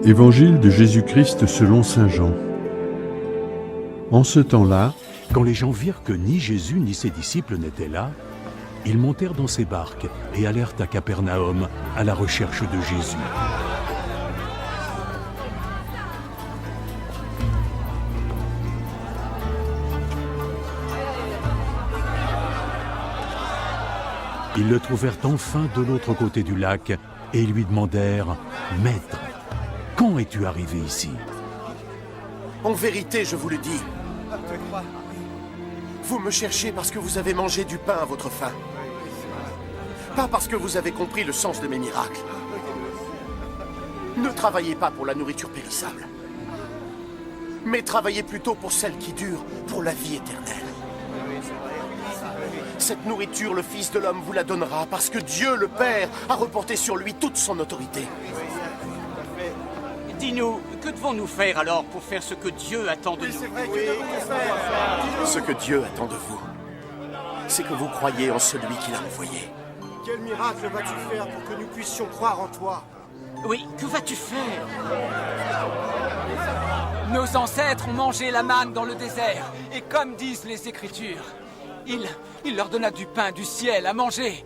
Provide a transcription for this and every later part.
Évangile de Jésus-Christ selon saint Jean. En ce temps-là, quand les gens virent que ni Jésus ni ses disciples n'étaient là, ils montèrent dans ces barques et allèrent à Capernaum à la recherche de Jésus. Ils le trouvèrent enfin de l'autre côté du lac et ils lui demandèrent « Maître, quand es-tu arrivé ici ?» En vérité, je vous le dis, vous me cherchez parce que vous avez mangé du pain à votre faim. Pas parce que vous avez compris le sens de mes miracles. Ne travaillez pas pour la nourriture périssable, mais travaillez plutôt pour celle qui dure, pour la vie éternelle. Cette nourriture, le Fils de l'homme vous la donnera parce que Dieu, le Père, a reporté sur lui toute son autorité. Dis-nous, que devons-nous faire alors pour faire ce que Dieu attend de nous? Ce que Dieu attend de vous, c'est que vous croyiez en celui qui l'a envoyé. Quel miracle vas-tu faire pour que nous puissions croire en toi? Oui, que vas-tu faire? Nos ancêtres ont mangé la manne dans le désert, et comme disent les Écritures, il leur donna du pain du ciel à manger.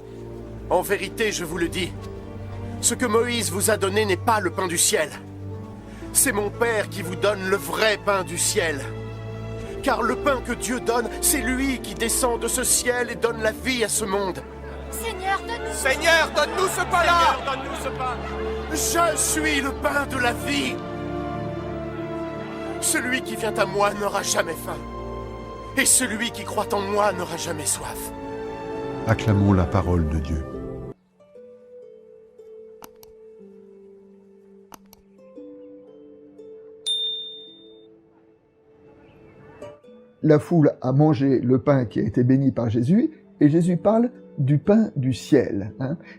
En vérité, je vous le dis, ce que Moïse vous a donné n'est pas le pain du ciel. C'est mon Père qui vous donne le vrai pain du ciel. Car le pain que Dieu donne, c'est lui qui descend de ce ciel et donne la vie à ce monde. Seigneur, donne-nous Seigneur, donne-nous ce pain-là! Donne-nous ce pain. Je suis le pain de la vie. Celui qui vient à moi n'aura jamais faim. Et celui qui croit en moi n'aura jamais soif. acclamons la parole de Dieu. La foule a mangé le pain qui a été béni par Jésus, et Jésus parle du pain du ciel.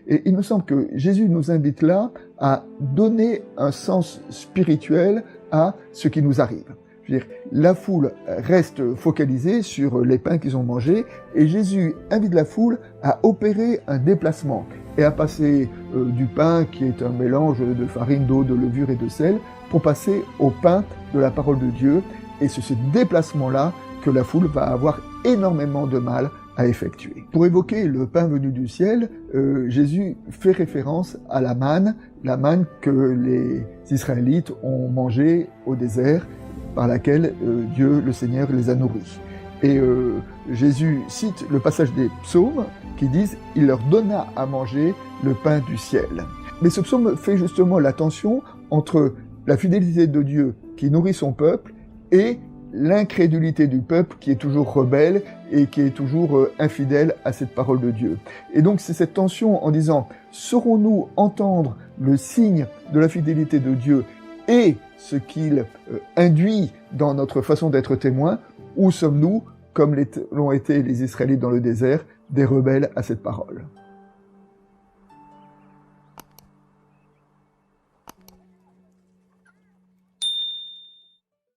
Et il me semble que Jésus nous invite là à donner un sens spirituel à ce qui nous arrive. Je veux dire, la foule reste focalisée sur les pains qu'ils ont mangés, et Jésus invite la foule à opérer un déplacement et à passer du pain qui est un mélange de farine, d'eau, de levure et de sel, pour passer au pain de la parole de Dieu. Et c'est ce déplacement-là que la foule va avoir énormément de mal à effectuer. Pour évoquer le pain venu du ciel, Jésus fait référence à la manne que les Israélites ont mangée au désert, par laquelle Dieu, le Seigneur, les a nourris. Et Jésus cite le passage des psaumes qui disent « Il leur donna à manger le pain du ciel ». Mais ce psaume fait justement la tension entre la fidélité de Dieu qui nourrit son peuple et l'incrédulité du peuple qui est toujours rebelle et qui est toujours infidèle à cette parole de Dieu. Et donc c'est cette tension en disant, saurons-nous entendre le signe de la fidélité de Dieu et ce qu'il induit dans notre façon d'être témoin, ou sommes-nous, comme l'ont été les Israélites dans le désert, des rebelles à cette parole ?